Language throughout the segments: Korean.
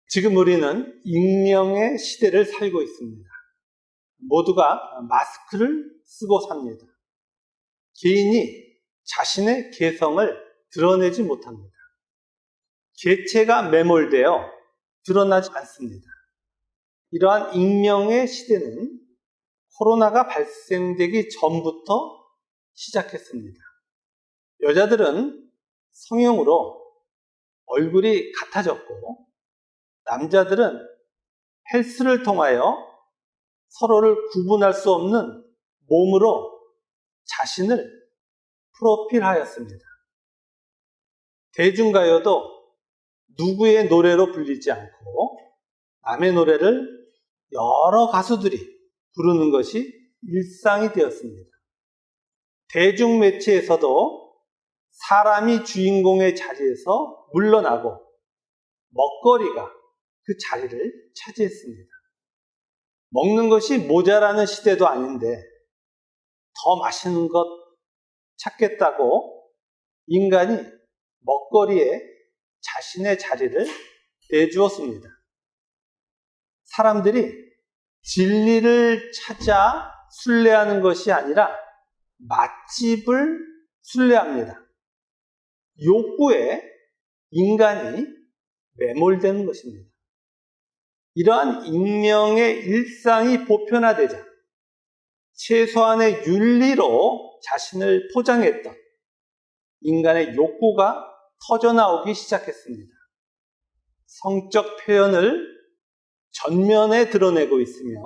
지금 우리는 익명의 시대를 살고 있습니다. 모두가 마스크를 쓰고 삽니다. 개인이 자신의 개성을 드러내지 못합니다. 개체가 매몰되어 드러나지 않습니다. 이러한 익명의 시대는 코로나가 발생되기 전부터 시작했습니다. 여자들은 성형으로 얼굴이 같아졌고, 남자들은 헬스를 통하여 서로를 구분할 수 없는 몸으로 자신을 프로필하였습니다. 대중가요도 누구의 노래로 불리지 않고 남의 노래를 여러 가수들이 부르는 것이 일상이 되었습니다. 대중매체에서도 사람이 주인공의 자리에서 물러나고 먹거리가 그 자리를 차지했습니다. 먹는 것이 모자라는 시대도 아닌데 더 맛있는 것 찾겠다고 인간이 먹거리에 자신의 자리를 내주었습니다. 사람들이 진리를 찾아 순례하는 것이 아니라 맛집을 순례합니다. 욕구에 인간이 매몰되는 것입니다. 이러한 익명의 일상이 보편화되자 최소한의 윤리로 자신을 포장했던 인간의 욕구가 터져나오기 시작했습니다. 성적 표현을 전면에 드러내고 있으며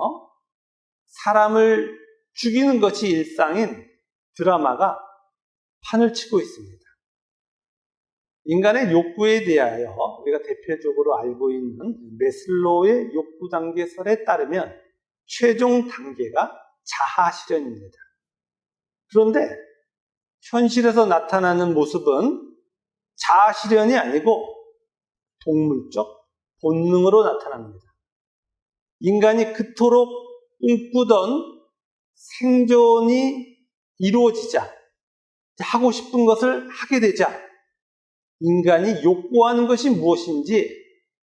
사람을 죽이는 것이 일상인 드라마가 판을 치고 있습니다. 인간의 욕구에 대하여 우리가 대표적으로 알고 있는 매슬로우의 욕구 단계설에 따르면 최종 단계가 자아 실현입니다. 그런데 현실에서 나타나는 모습은 자아 실현이 아니고 동물적 본능으로 나타납니다. 인간이 그토록 꿈꾸던 생존이 이루어지자, 하고 싶은 것을 하게 되자 인간이 욕구하는 것이 무엇인지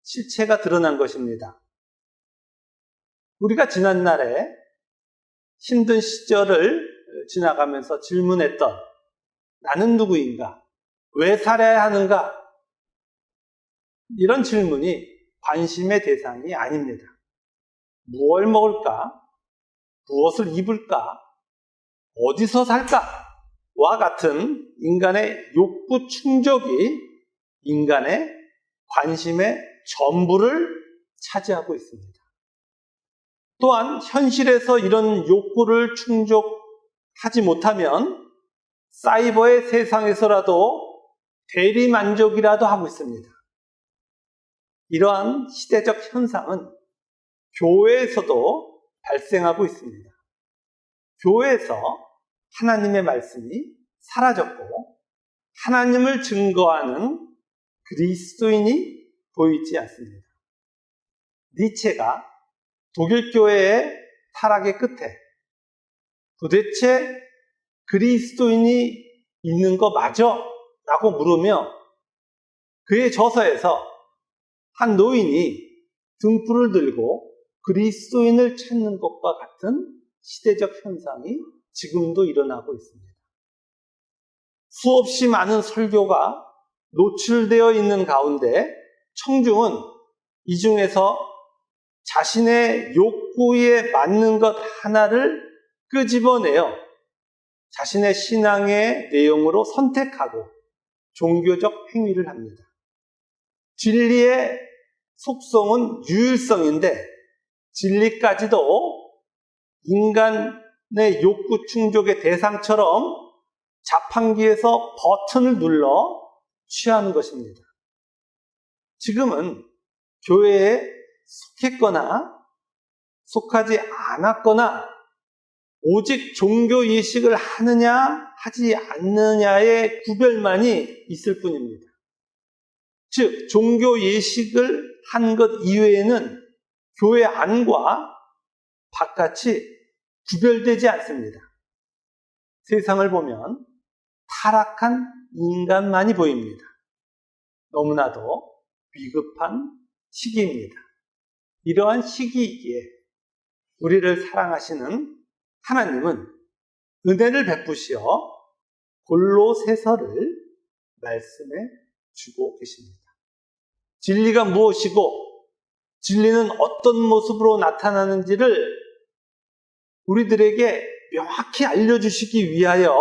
실체가 드러난 것입니다. 우리가 지난날에 힘든 시절을 지나가면서 질문했던 나는 누구인가? 왜 살아야 하는가? 이런 질문이 관심의 대상이 아닙니다. 무엇을 먹을까? 무엇을 입을까? 어디서 살까? 와 같은 인간의 욕구 충족이 인간의 관심의 전부를 차지하고 있습니다. 또한 현실에서 이런 욕구를 충족하지 못하면 사이버의 세상에서라도 대리만족이라도 하고 있습니다. 이러한 시대적 현상은 교회에서도 발생하고 있습니다. 교회에서 하나님의 말씀이 사라졌고 하나님을 증거하는 그리스도인이 보이지 않습니다. 니체가 독일 교회의 타락의 끝에 도대체 그리스도인이 있는 거 맞아? 라고 물으며 그의 저서에서 한 노인이 등불을 들고 그리스도인을 찾는 것과 같은 시대적 현상이 지금도 일어나고 있습니다. 수없이 많은 설교가 노출되어 있는 가운데 청중은 이 중에서 자신의 욕구에 맞는 것 하나를 끄집어내어 자신의 신앙의 내용으로 선택하고 종교적 행위를 합니다. 진리의 속성은 유일성인데 진리까지도 인간의 욕구 충족의 대상처럼 자판기에서 버튼을 눌러 취하는 것입니다. 지금은 교회에 속했거나 속하지 않았거나 오직 종교 예식을 하느냐 하지 않느냐의 구별만이 있을 뿐입니다. 즉 종교 예식을 한 것 이외에는 교회 안과 바깥이 구별되지 않습니다. 세상을 보면 타락한 인간만이 보입니다. 너무나도 비겁한 시기입니다. 이러한 시기이기에 우리를 사랑하시는 하나님은 은혜를 베푸시어 골로새서를 말씀해 주고 계십니다. 진리가 무엇이고 진리는 어떤 모습으로 나타나는지를 우리들에게 명확히 알려주시기 위하여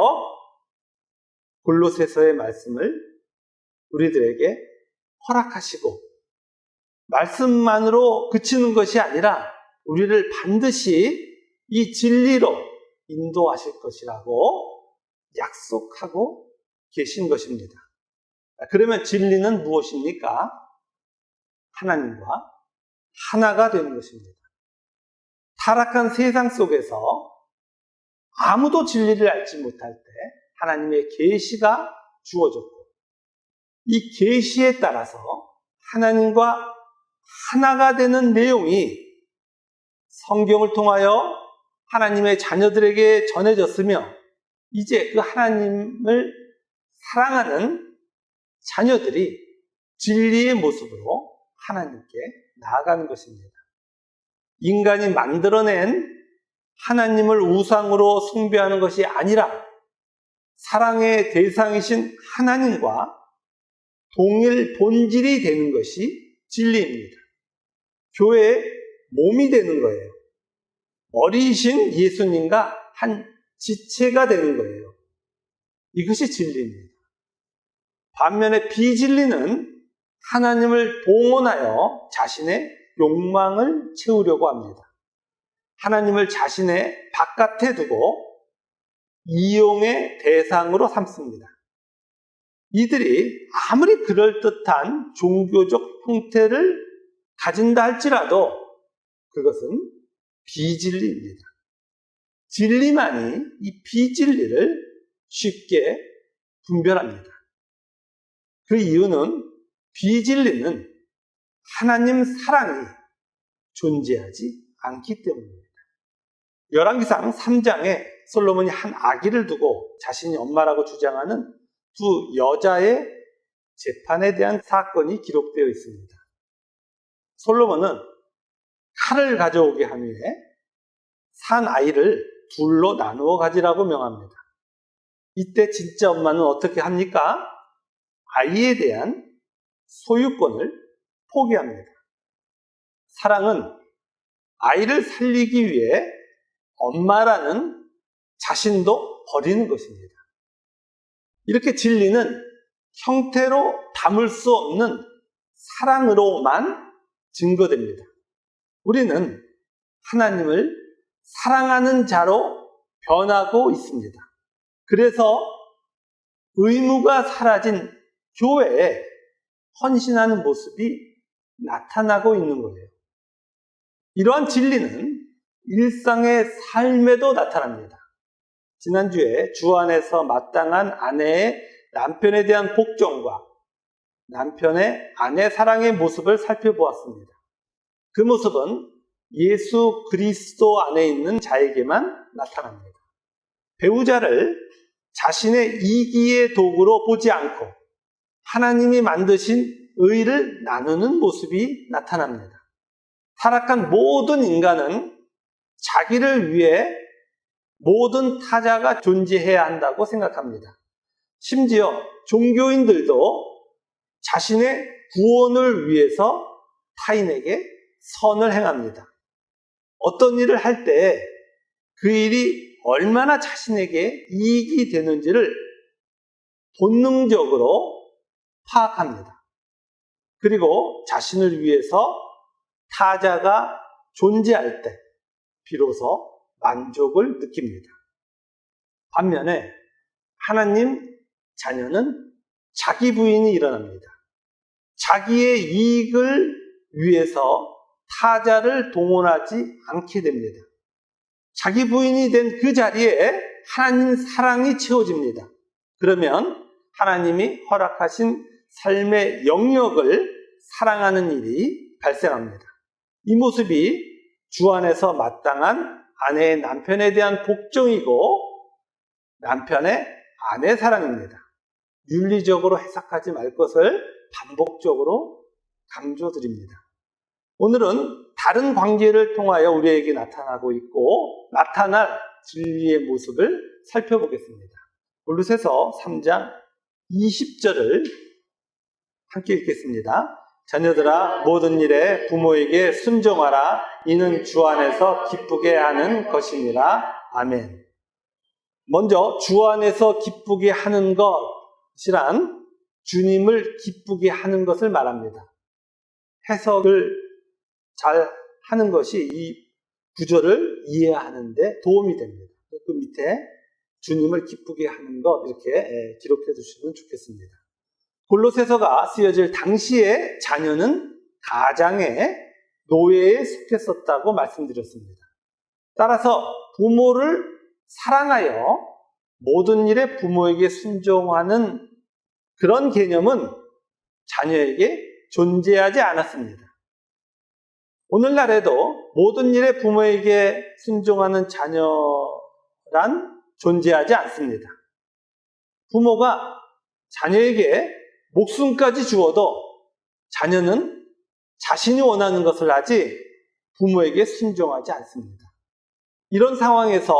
골로새서의 말씀을 우리들에게 허락하시고 말씀만으로 그치는 것이 아니라 우리를 반드시 이 진리로 인도하실 것이라고 약속하고 계신 것입니다. 그러면 진리는 무엇입니까? 하나님과 하나가 되는 것입니다. 타락한 세상 속에서 아무도 진리를 알지 못할 때 하나님의 계시가 주어졌고 이 계시에 따라서 하나님과 하나가 되는 내용이 성경을 통하여 하나님의 자녀들에게 전해졌으며 이제 그 하나님을 사랑하는 자녀들이 진리의 모습으로 하나님께 나아가는 것입니다. 인간이 만들어낸 하나님을 우상으로 숭배하는 것이 아니라 사랑의 대상이신 하나님과 동일 본질이 되는 것이 진리입니다. 교회의 몸이 되는 거예요. 어리신 예수님과 한 지체가 되는 거예요. 이것이 진리입니다. 반면에 비진리는 하나님을 동원하여 자신의 욕망을 채우려고 합니다. 하나님을 자신의 바깥에 두고 이용의 대상으로 삼습니다. 이들이 아무리 그럴듯한 종교적 형태를 가진다 할지라도 그것은 비진리입니다. 진리만이 이 비진리를 쉽게 분별합니다. 그 이유는 비진리는 하나님 사랑이 존재하지 않기 때문입니다. 열왕기상 3장에 솔로몬이 한 아기를 두고 자신이 엄마라고 주장하는 두 여자의 재판에 대한 사건이 기록되어 있습니다. 솔로몬은 칼을 가져오게 한 후에 산 아이를 둘로 나누어 가지라고 명합니다. 이때 진짜 엄마는 어떻게 합니까? 아이에 대한 소유권을 포기합니다. 사랑은 아이를 살리기 위해 엄마라는 자신도 버리는 것입니다. 이렇게 진리는 형태로 담을 수 없는 사랑으로만 증거됩니다. 우리는 하나님을 사랑하는 자로 변하고 있습니다. 그래서 의무가 사라진 교회에 헌신하는 모습이 나타나고 있는 거예요. 이러한 진리는 일상의 삶에도 나타납니다. 지난주에 주 안에서 마땅한 아내의 남편에 대한 복종과 남편의 아내 사랑의 모습을 살펴보았습니다. 그 모습은 예수 그리스도 안에 있는 자에게만 나타납니다. 배우자를 자신의 이기의 도구로 보지 않고 하나님이 만드신 의를 나누는 모습이 나타납니다. 타락한 모든 인간은 자기를 위해 모든 타자가 존재해야 한다고 생각합니다. 심지어 종교인들도 자신의 구원을 위해서 타인에게 선을 행합니다. 어떤 일을 할 때 그 일이 얼마나 자신에게 이익이 되는지를 본능적으로 파악합니다. 그리고 자신을 위해서 타자가 존재할 때 비로소 만족을 느낍니다. 반면에 하나님 자녀는 자기 부인이 일어납니다. 자기의 이익을 위해서 타자를 동원하지 않게 됩니다. 자기 부인이 된 그 자리에 하나님 사랑이 채워집니다. 그러면 하나님이 허락하신 삶의 영역을 사랑하는 일이 발생합니다. 이 모습이 주 안에서 마땅한 아내의 남편에 대한 복종이고 남편의 아내 사랑입니다. 윤리적으로 해석하지 말 것을 반복적으로 강조드립니다. 오늘은 다른 관계를 통하여 우리에게 나타나고 있고 나타날 진리의 모습을 살펴보겠습니다. 골로새서 3장 20절을 함께 읽겠습니다. 자녀들아 모든 일에 부모에게 순종하라. 이는 주 안에서 기쁘게 하는 것이니라. 아멘. 먼저 주 안에서 기쁘게 하는 것이란 주님을 기쁘게 하는 것을 말합니다. 해석을 잘 하는 것이 이 구절을 이해하는 데 도움이 됩니다. 그 밑에 주님을 기쁘게 하는 것 이렇게 기록해 주시면 좋겠습니다. 골로새서가 쓰여질 당시에 자녀는 가장의 노예에 속했었다고 말씀드렸습니다. 따라서 부모를 사랑하여 모든 일에 부모에게 순종하는 그런 개념은 자녀에게 존재하지 않았습니다. 오늘날에도 모든 일에 부모에게 순종하는 자녀란 존재하지 않습니다. 부모가 자녀에게 목숨까지 주어도 자녀는 자신이 원하는 것을 하지 부모에게 순종하지 않습니다. 이런 상황에서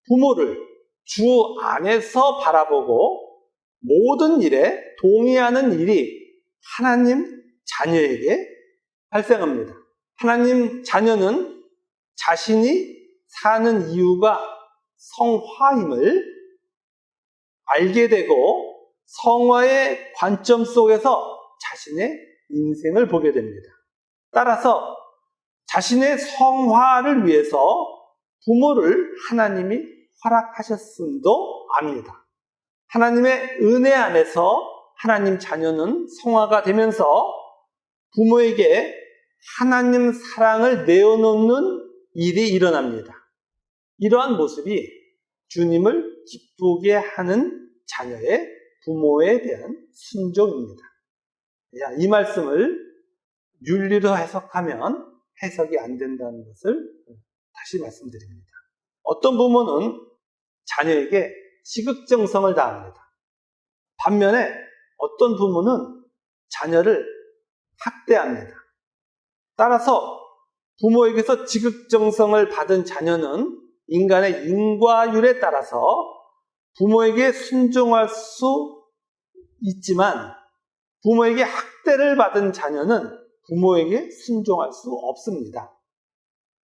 부모를 주 안에서 바라보고 모든 일에 동의하는 일이 하나님 자녀에게 발생합니다. 하나님 자녀는 자신이 사는 이유가 성화임을 알게 되고 성화의 관점 속에서 자신의 인생을 보게 됩니다. 따라서 자신의 성화를 위해서 부모를 하나님이 허락하셨음도 압니다. 하나님의 은혜 안에서 하나님 자녀는 성화가 되면서 부모에게 하나님 사랑을 내어놓는 일이 일어납니다. 이러한 모습이 주님을 기쁘게 하는 자녀의 부모에 대한 순종입니다. 이 말씀을 윤리로 해석하면 해석이 안 된다는 것을 다시 말씀드립니다. 어떤 부모는 자녀에게 지극정성을 다합니다. 반면에 어떤 부모는 자녀를 학대합니다. 따라서 부모에게서 지극정성을 받은 자녀는 인간의 인과율에 따라서 부모에게 순종할 수 있지만 부모에게 학대를 받은 자녀는 부모에게 순종할 수 없습니다.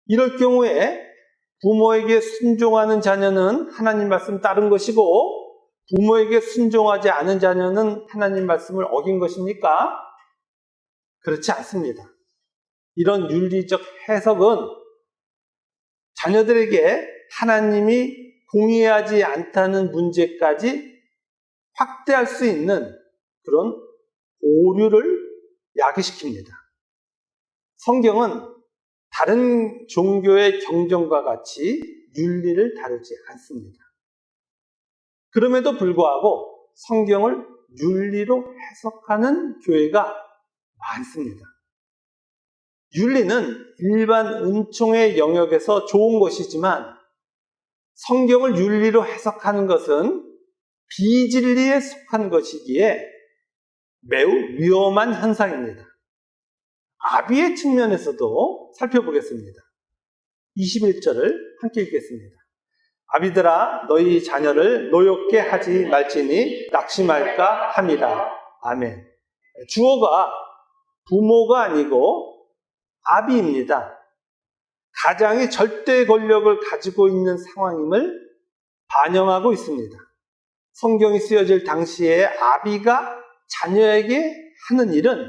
이럴 경우에 부모에게 순종하는 자녀는 하나님 말씀 따른 것이고 부모에게 순종하지 않은 자녀는 하나님 말씀을 어긴 것입니까? 그렇지 않습니다. 이런 윤리적 해석은 자녀들에게 하나님이 공의하지 않다는 문제까지 확대할 수 있는 그런 오류를 야기시킵니다. 성경은 다른 종교의 경전과 같이 윤리를 다루지 않습니다. 그럼에도 불구하고 성경을 윤리로 해석하는 교회가 많습니다. 윤리는 일반 은총의 영역에서 좋은 것이지만 성경을 윤리로 해석하는 것은 비진리에 속한 것이기에 매우 위험한 현상입니다. 아비의 측면에서도 살펴보겠습니다. 21절을 함께 읽겠습니다. 아비들아 너희 자녀를 노엽게 하지 말지니 낙심할까 함이라. 아멘. 주어가 부모가 아니고 아비입니다. 가장이 절대 권력을 가지고 있는 상황임을 반영하고 있습니다. 성경이 쓰여질 당시에 아비가 자녀에게 하는 일은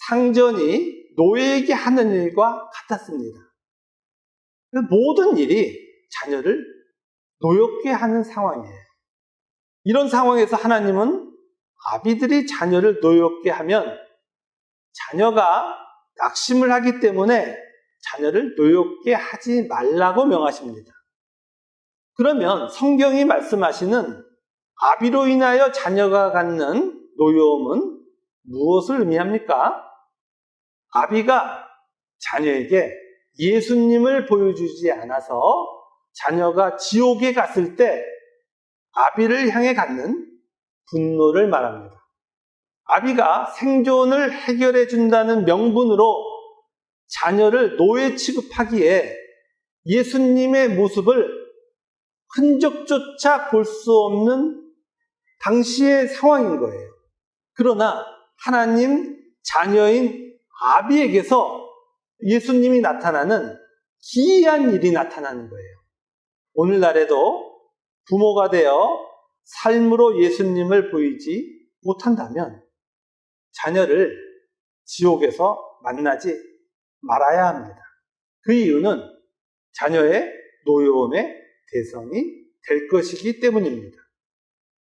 상전이 노예에게 하는 일과 같았습니다. 모든 일이 자녀를 노엽게 하는 상황이에요. 이런 상황에서 하나님은 아비들이 자녀를 노엽게 하면 자녀가 낙심을 하기 때문에 자녀를 노엽게 하지 말라고 명하십니다. 그러면 성경이 말씀하시는 아비로 인하여 자녀가 갖는 노여움은 무엇을 의미합니까? 아비가 자녀에게 예수님을 보여주지 않아서 자녀가 지옥에 갔을 때 아비를 향해 갖는 분노를 말합니다. 아비가 생존을 해결해 준다는 명분으로 자녀를 노예 취급하기에 예수님의 모습을 흔적조차 볼 수 없는 당시의 상황인 거예요. 그러나 하나님 자녀인 아비에게서 예수님이 나타나는 기이한 일이 나타나는 거예요. 오늘날에도 부모가 되어 삶으로 예수님을 보이지 못한다면 자녀를 지옥에서 만나지 말아야 합니다. 그 이유는 자녀의 노여움의 대상이 될 것이기 때문입니다.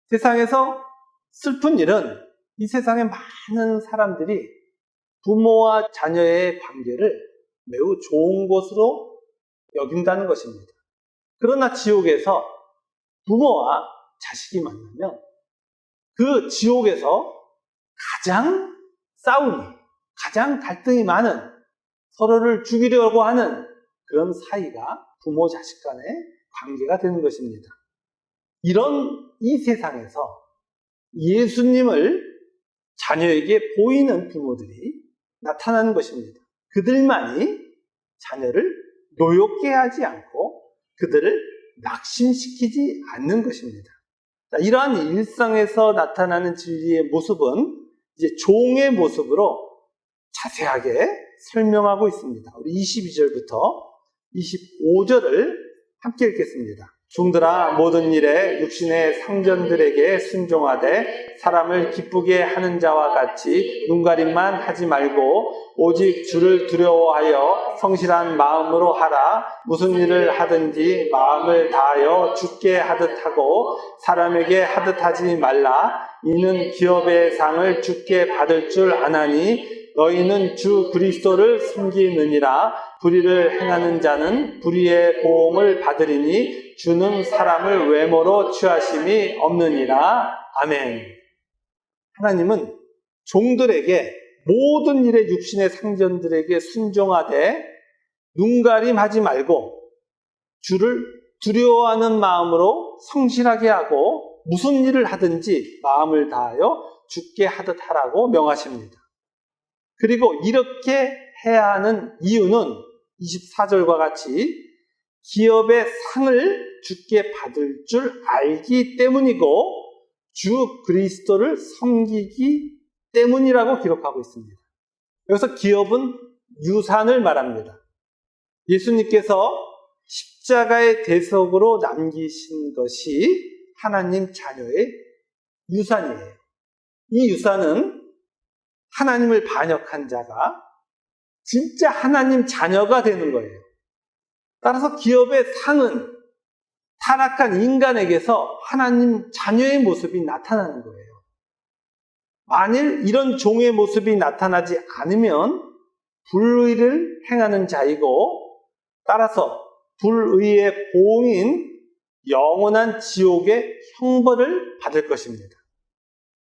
세상에서 슬픈 일은 이 세상에 많은 사람들이 부모와 자녀의 관계를 매우 좋은 것으로 여긴다는 것입니다. 그러나 지옥에서 부모와 자식이 만나면 그 지옥에서 가장 싸움이, 가장 갈등이 많은, 서로를 죽이려고 하는 그런 사이가 부모 자식 간의 관계가 되는 것입니다. 이런 이 세상에서 예수님을 자녀에게 보이는 부모들이 나타나는 것입니다. 그들만이 자녀를 노엽게 하지 않고 그들을 낙심시키지 않는 것입니다. 이러한 일상에서 나타나는 진리의 모습은 이제 종의 모습으로 자세하게 설명하고 있습니다. 우리 22절부터 25절을 함께 읽겠습니다. 종들아 모든 일에 육신의 상전들에게 순종하되 사람을 기쁘게 하는 자와 같이 눈가림만 하지 말고 오직 주를 두려워하여 성실한 마음으로 하라. 무슨 일을 하든지 마음을 다하여 주께 하듯 하고 사람에게 하듯 하지 말라. 이는 기업의 상을 주께 받을 줄 아나니 너희는 주 그리스도를 섬기느니라. 불의를 행하는 자는 불의의 보응을 받으리니 주는 사람을 외모로 취하심이 없느니라. 아멘. 하나님은 종들에게 모든 일에 육신의 상전들에게 순종하되 눈가림하지 말고 주를 두려워하는 마음으로 성실하게 하고 무슨 일을 하든지 마음을 다하여 주께 하듯 하라고 명하십니다. 그리고 이렇게 해야 하는 이유는 24절과 같이 기업의 상을 주께 받을 줄 알기 때문이고 주 그리스도를 섬기기 때문이라고 기록하고 있습니다. 여기서 기업은 유산을 말합니다. 예수님께서 십자가의 대속으로 남기신 것이 하나님 자녀의 유산이에요. 이 유산은 하나님을 반역한 자가 진짜 하나님 자녀가 되는 거예요. 따라서 기업의 상은 타락한 인간에게서 하나님 자녀의 모습이 나타나는 거예요. 만일 이런 종의 모습이 나타나지 않으면 불의를 행하는 자이고 따라서 불의의 보응인 영원한 지옥의 형벌을 받을 것입니다.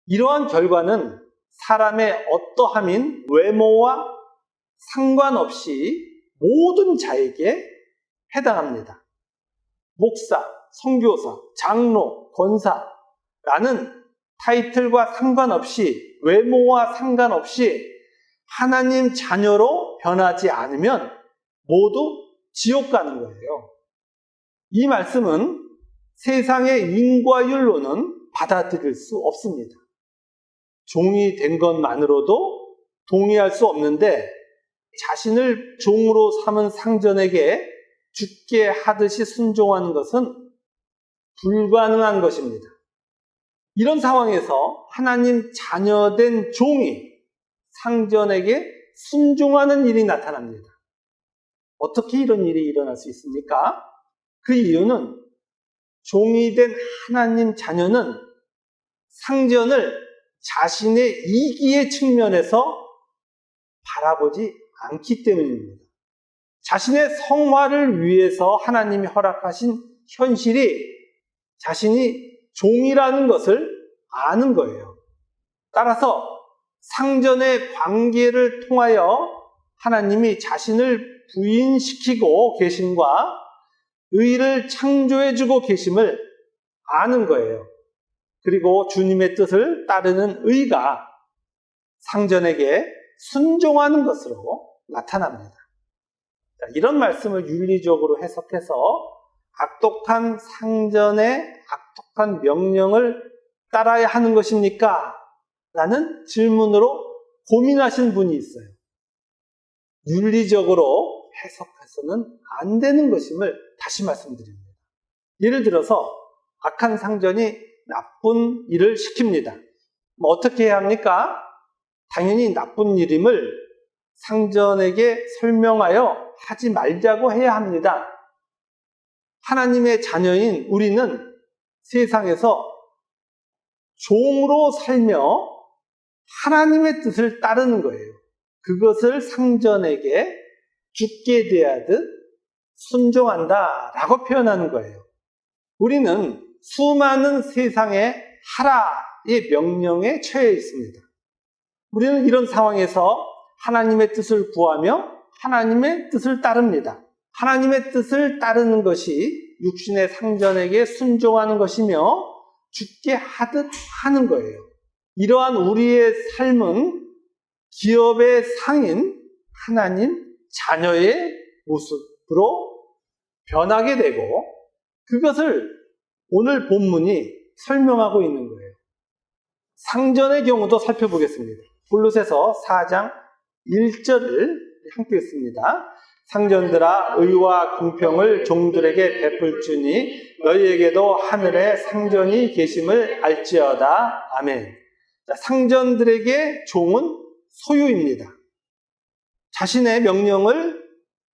이러한 결과는 사람의 어떠함인 외모와 상관없이 모든 자에게 해당합니다. 목사, 선교사, 장로, 권사라는 타이틀과 상관없이 외모와 상관없이 하나님 자녀로 변하지 않으면 모두 지옥 가는 거예요. 이 말씀은 세상의 인과율로는 받아들일 수 없습니다. 종이 된 것만으로도 동의할 수 없는데 자신을 종으로 삼은 상전에게 죽게 하듯이 순종하는 것은 불가능한 것입니다. 이런 상황에서 하나님 자녀된 종이 상전에게 순종하는 일이 나타납니다. 어떻게 이런 일이 일어날 수 있습니까? 그 이유는 종이 된 하나님 자녀는 상전을 자신의 이기의 측면에서 바라보지 않기 때문입니다. 자신의 성화를 위해서 하나님이 허락하신 현실이 자신이 종이라는 것을 아는 거예요. 따라서 상전의 관계를 통하여 하나님이 자신을 부인시키고 계심과 의를 창조해주고 계심을 아는 거예요. 그리고 주님의 뜻을 따르는 의가 상전에게 순종하는 것으로 나타납니다. 이런 말씀을 윤리적으로 해석해서 악독한 상전의 악독한 명령을 따라야 하는 것입니까? 라는 질문으로 고민하신 분이 있어요. 윤리적으로 해석해서는 안 되는 것임을 다시 말씀드립니다. 예를 들어서 악한 상전이 나쁜 일을 시킵니다. 어떻게 해야 합니까? 당연히 나쁜 일임을 상전에게 설명하여 하지 말자고 해야 합니다. 하나님의 자녀인 우리는 세상에서 종으로 살며 하나님의 뜻을 따르는 거예요. 그것을 상전에게 죽게 대하듯 순종한다라고 표현하는 거예요. 우리는 수많은 세상의 하라의 명령에 처해 있습니다. 우리는 이런 상황에서 하나님의 뜻을 구하며 하나님의 뜻을 따릅니다. 하나님의 뜻을 따르는 것이 육신의 상전에게 순종하는 것이며 죽게 하듯 하는 거예요. 이러한 우리의 삶은 기업의 상인 하나님 자녀의 모습으로 변하게 되고 그것을 오늘 본문이 설명하고 있는 거예요. 상전의 경우도 살펴보겠습니다. 골로새서 4장 1절을 함께 읽습니다. 상전들아 의와 공평을 종들에게 베풀주니 너희에게도 하늘에 상전이 계심을 알지어다. 아멘. 자, 상전들에게 종은 소유입니다. 자신의 명령을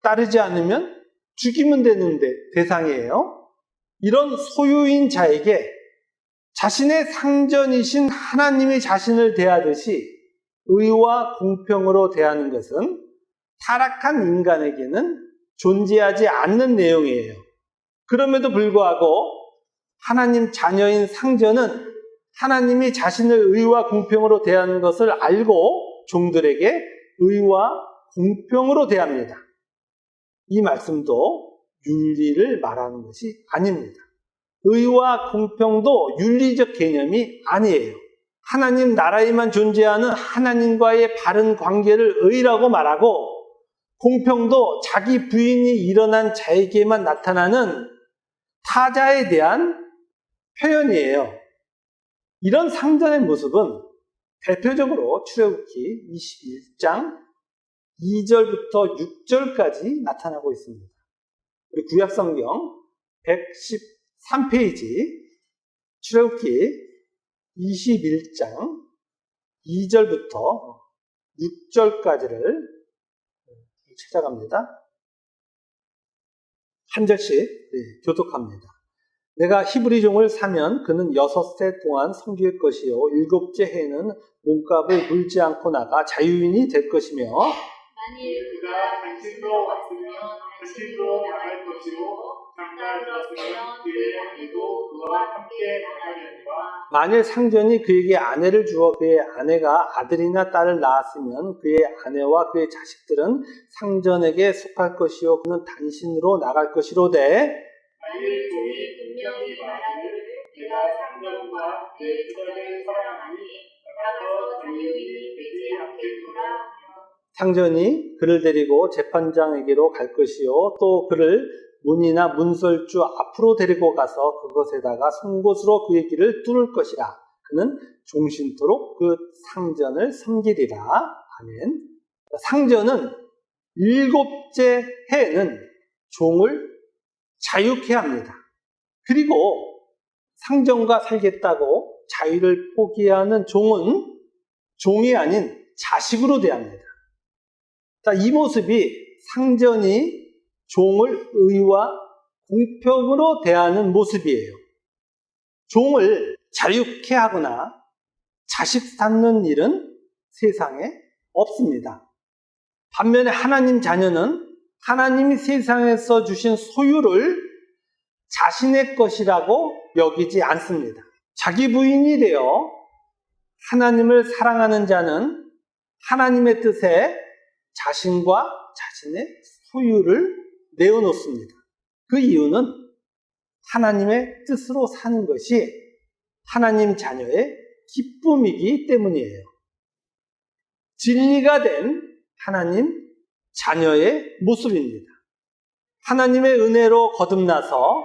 따르지 않으면 죽이면 되는 대상이에요. 이런 소유인 자에게 자신의 상전이신 하나님이 자신을 대하듯이 의와 공평으로 대하는 것은 타락한 인간에게는 존재하지 않는 내용이에요. 그럼에도 불구하고 하나님 자녀인 상전은 하나님이 자신을 의와 공평으로 대하는 것을 알고 종들에게 의와 공평으로 대합니다. 이 말씀도 윤리를 말하는 것이 아닙니다. 의와 공평도 윤리적 개념이 아니에요. 하나님 나라에만 존재하는 하나님과의 바른 관계를 의라고 말하고 공평도 자기 부인이 일어난 자에게만 나타나는 타자에 대한 표현이에요. 이런 상전의 모습은 대표적으로 출애굽기 21장 2절부터 6절까지 나타나고 있습니다. 우리 구약성경 113페이지 출애굽기 21장 2절부터 6절까지를 찾아갑니다. 한 절씩 교독합니다. 내가 히브리 종을 사면 그는 6세 동안 섬길 것이요 7째 해에는 몸값을 물지 않고 나가 자유인이 될 것이며 만일 그가 당신으로 왔으면 당신으로 나갈 것이요 장가 들었으면 그의 아내도 그와 함께 나가려니와 만일 상전이 그에게 아내를 주어 그의 아내가 아들이나 딸을 낳았으면 그의 아내와 그의 자식들은 상전에게 속할 것이요 그는 단신으로 나갈 것이로되 만일 종이 분명히 말하기를 내가 상전과 내 주전을 사랑하니 나가서 자유인이 되지 않겠노라. 상전이 그를 데리고 재판장에게로 갈 것이요 또 그를 문이나 문설주 앞으로 데리고 가서 그것에다가 송곳으로 그의 길을 뚫을 것이라. 그는 종신토록 그 상전을 섬기리라. 아멘. 상전은 7째 해에는 종을 자유케 합니다. 그리고 상전과 살겠다고 자유를 포기하는 종은 종이 아닌 자식으로 대합니다. 자, 이 모습이 상전이 종을 의와 공평으로 대하는 모습이에요. 종을 자유케 하거나 자식 삼는 일은 세상에 없습니다. 반면에 하나님 자녀는 하나님이 세상에서 주신 소유를 자신의 것이라고 여기지 않습니다. 자기 부인이 되어 하나님을 사랑하는 자는 하나님의 뜻에 자신과 자신의 소유를 내어놓습니다. 그 이유는 하나님의 뜻으로 사는 것이 하나님 자녀의 기쁨이기 때문이에요. 진리가 된 하나님 자녀의 모습입니다. 하나님의 은혜로 거듭나서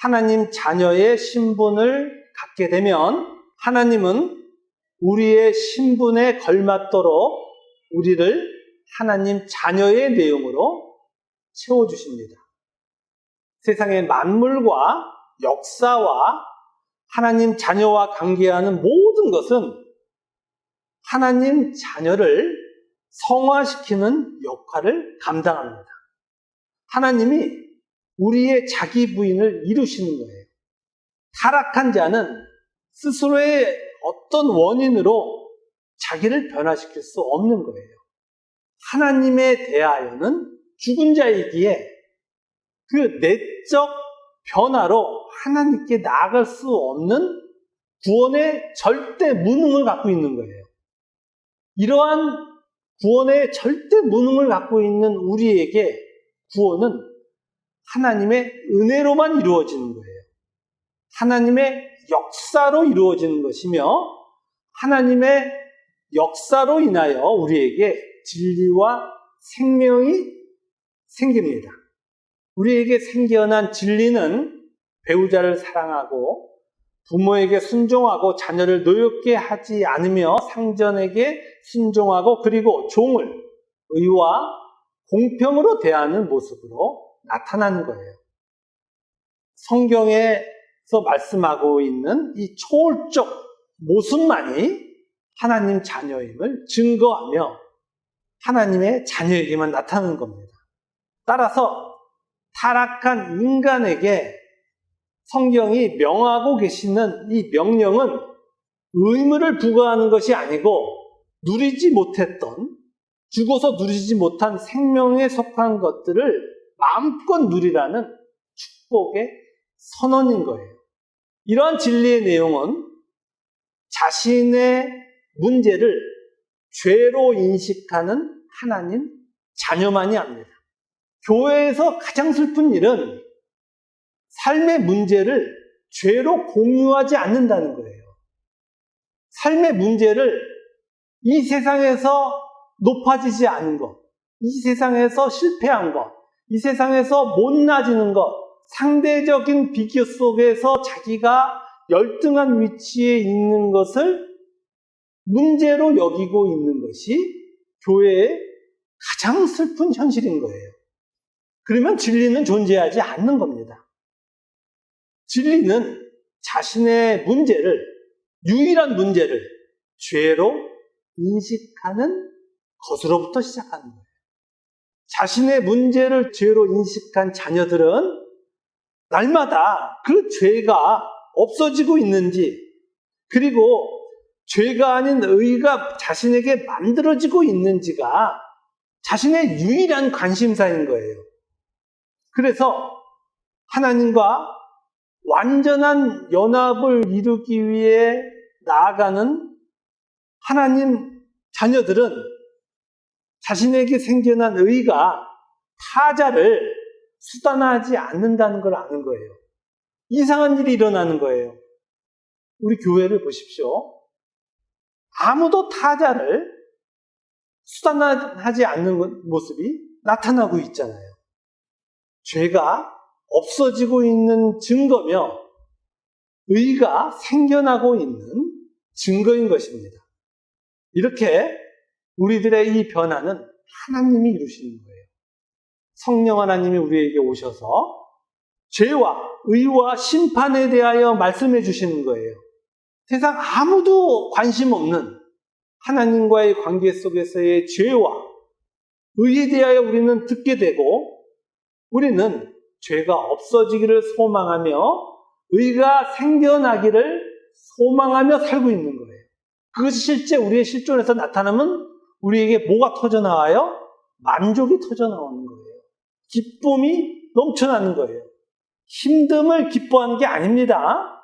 하나님 자녀의 신분을 갖게 되면 하나님은 우리의 신분에 걸맞도록 우리를 하나님 자녀의 내용으로 채워주십니다. 세상의 만물과 역사와 하나님 자녀와 관계하는 모든 것은 하나님 자녀를 성화시키는 역할을 감당합니다. 하나님이 우리의 자기 부인을 이루시는 거예요. 타락한 자는 스스로의 어떤 원인으로 자기를 변화시킬 수 없는 거예요. 하나님에 대하여는 죽은 자이기에 그 내적 변화로 하나님께 나아갈 수 없는 구원의 절대 무능을 갖고 있는 거예요. 이러한 구원의 절대 무능을 갖고 있는 우리에게 구원은 하나님의 은혜로만 이루어지는 거예요. 하나님의 역사로 이루어지는 것이며 하나님의 역사로 인하여 우리에게 진리와 생명이 생깁니다. 우리에게 생겨난 진리는 배우자를 사랑하고 부모에게 순종하고 자녀를 노엽게 하지 않으며 상전에게 순종하고 그리고 종을 의와 공평으로 대하는 모습으로 나타나는 거예요. 성경에서 말씀하고 있는 이 초월적 모습만이 하나님 자녀임을 증거하며 하나님의 자녀에게만 나타나는 겁니다. 따라서 타락한 인간에게 성경이 명하고 계시는 이 명령은 의무를 부과하는 것이 아니고 누리지 못했던, 죽어서 누리지 못한 생명에 속한 것들을 마음껏 누리라는 축복의 선언인 거예요. 이러한 진리의 내용은 자신의 문제를 죄로 인식하는 하나님 자녀만이 압니다. 교회에서 가장 슬픈 일은 삶의 문제를 죄로 공유하지 않는다는 거예요. 삶의 문제를 이 세상에서 높아지지 않은 것, 이 세상에서 실패한 것, 이 세상에서 못나지는 것, 상대적인 비교 속에서 자기가 열등한 위치에 있는 것을 문제로 여기고 있는 것이 교회의 가장 슬픈 현실인 거예요. 그러면 진리는 존재하지 않는 겁니다. 진리는 자신의 문제를, 유일한 문제를 죄로 인식하는 것으로부터 시작하는 거예요. 자신의 문제를 죄로 인식한 자녀들은 날마다 그 죄가 없어지고 있는지, 그리고 죄가 아닌 의가 자신에게 만들어지고 있는지가 자신의 유일한 관심사인 거예요. 그래서 하나님과 완전한 연합을 이루기 위해 나아가는 하나님 자녀들은 자신에게 생겨난 의가 타자를 수단화하지 않는다는 걸 아는 거예요. 이상한 일이 일어나는 거예요. 우리 교회를 보십시오. 아무도 타자를 수단화하지 않는 모습이 나타나고 있잖아요. 죄가 없어지고 있는 증거며 의가 생겨나고 있는 증거인 것입니다. 이렇게 우리들의 이 변화는 하나님이 이루시는 거예요. 성령 하나님이 우리에게 오셔서 죄와 의와 심판에 대하여 말씀해 주시는 거예요. 세상 아무도 관심 없는 하나님과의 관계 속에서의 죄와 의에 대하여 우리는 듣게 되고 우리는 죄가 없어지기를 소망하며 의가 생겨나기를 소망하며 살고 있는 거예요. 그것이 실제 우리의 실존에서 나타나면 우리에게 뭐가 터져나와요? 만족이 터져나오는 거예요. 기쁨이 넘쳐나는 거예요. 힘듦을 기뻐하는 게 아닙니다.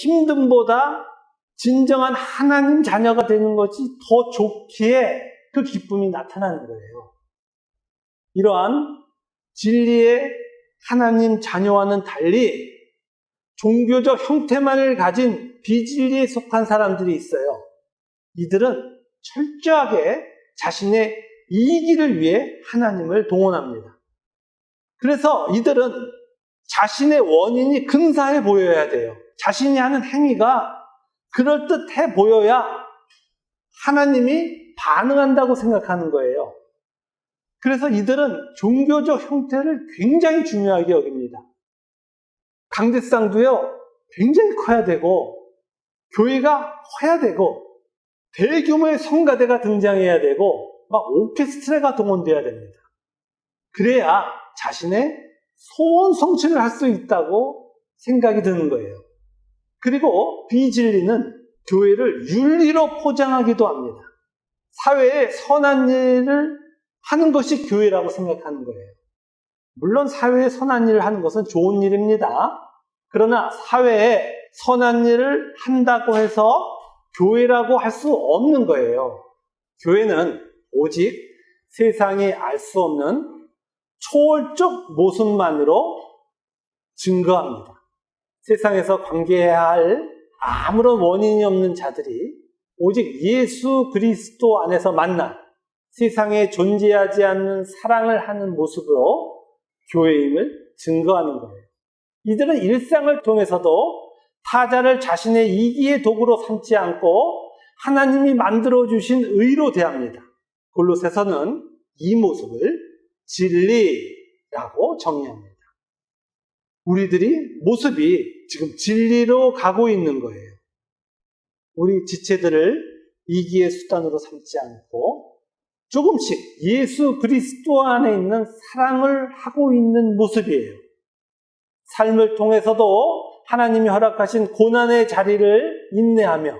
힘듦보다 진정한 하나님 자녀가 되는 것이 더 좋기에 그 기쁨이 나타나는 거예요. 이러한 진리의 하나님 자녀와는 달리 종교적 형태만을 가진 비진리에 속한 사람들이 있어요. 이들은 철저하게 자신의 이익을 위해 하나님을 동원합니다. 그래서 이들은 자신의 원인이 근사해 보여야 돼요. 자신이 하는 행위가 그럴듯해 보여야 하나님이 반응한다고 생각하는 거예요. 그래서 이들은 종교적 형태를 굉장히 중요하게 여깁니다. 강대상도요, 굉장히 커야 되고, 교회가 커야 되고, 대규모의 성가대가 등장해야 되고, 막 오케스트라가 동원돼야 됩니다. 그래야 자신의 소원 성취를 할 수 있다고 생각이 드는 거예요. 그리고 비진리는 교회를 윤리로 포장하기도 합니다. 사회에 선한 일을 하는 것이 교회라고 생각하는 거예요. 물론 사회에 선한 일을 하는 것은 좋은 일입니다. 그러나 사회에 선한 일을 한다고 해서 교회라고 할 수 없는 거예요. 교회는 오직 세상이 알 수 없는 초월적 모습만으로 증거합니다. 세상에서 관계해야 할 아무런 원인이 없는 자들이 오직 예수 그리스도 안에서 만나 세상에 존재하지 않는 사랑을 하는 모습으로 교회임을 증거하는 거예요. 이들은 일상을 통해서도 타자를 자신의 이기의 도구로 삼지 않고 하나님이 만들어주신 의로 대합니다. 골로새서는 이 모습을 진리라고 정의합니다. 우리들이 모습이 지금 진리로 가고 있는 거예요. 우리 지체들을 이기의 수단으로 삼지 않고 조금씩 예수 그리스도 안에 있는 사랑을 하고 있는 모습이에요. 삶을 통해서도 하나님이 허락하신 고난의 자리를 인내하며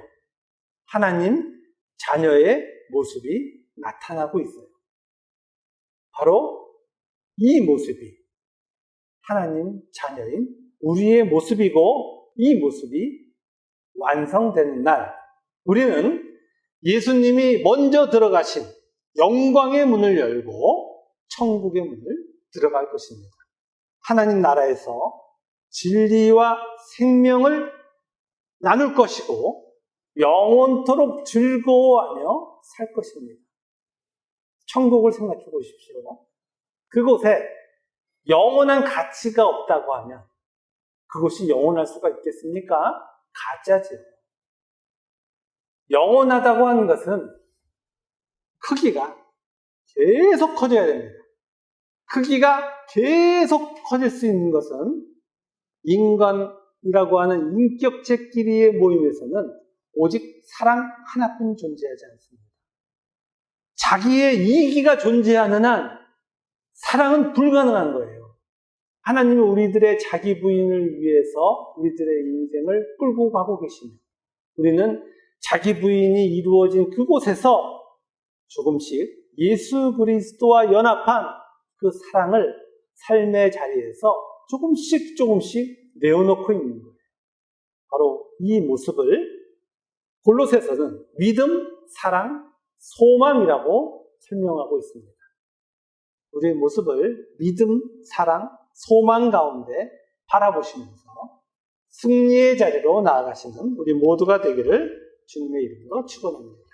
하나님 자녀의 모습이 나타나고 있어요. 바로 이 모습이 하나님 자녀인 우리의 모습이고, 이 모습이 완성되는 날 우리는 예수님이 먼저 들어가신 영광의 문을 열고 천국의 문을 들어갈 것입니다. 하나님 나라에서 진리와 생명을 나눌 것이고 영원토록 즐거워하며 살 것입니다. 천국을 생각해 보십시오. 그곳에 영원한 가치가 없다고 하면 그것이 영원할 수가 있겠습니까? 가짜죠. 영원하다고 하는 것은 크기가 계속 커져야 됩니다. 크기가 계속 커질 수 있는 것은 인간이라고 하는 인격체끼리의 모임에서는 오직 사랑 하나뿐 존재하지 않습니다. 자기의 이기가 존재하는 한 사랑은 불가능한 거예요. 하나님은 우리들의 자기 부인을 위해서 우리들의 인생을 끌고 가고 계시며 우리는 자기 부인이 이루어진 그곳에서 조금씩 예수 그리스도와 연합한 그 사랑을 삶의 자리에서 조금씩 내어놓고 있는 거예요. 바로 이 모습을 골로새서는 믿음, 사랑, 소망이라고 설명하고 있습니다. 우리의 모습을 믿음, 사랑, 소망 가운데 바라보시면서 승리의 자리로 나아가시는 우리 모두가 되기를 주님의 이름으로 축원합니다.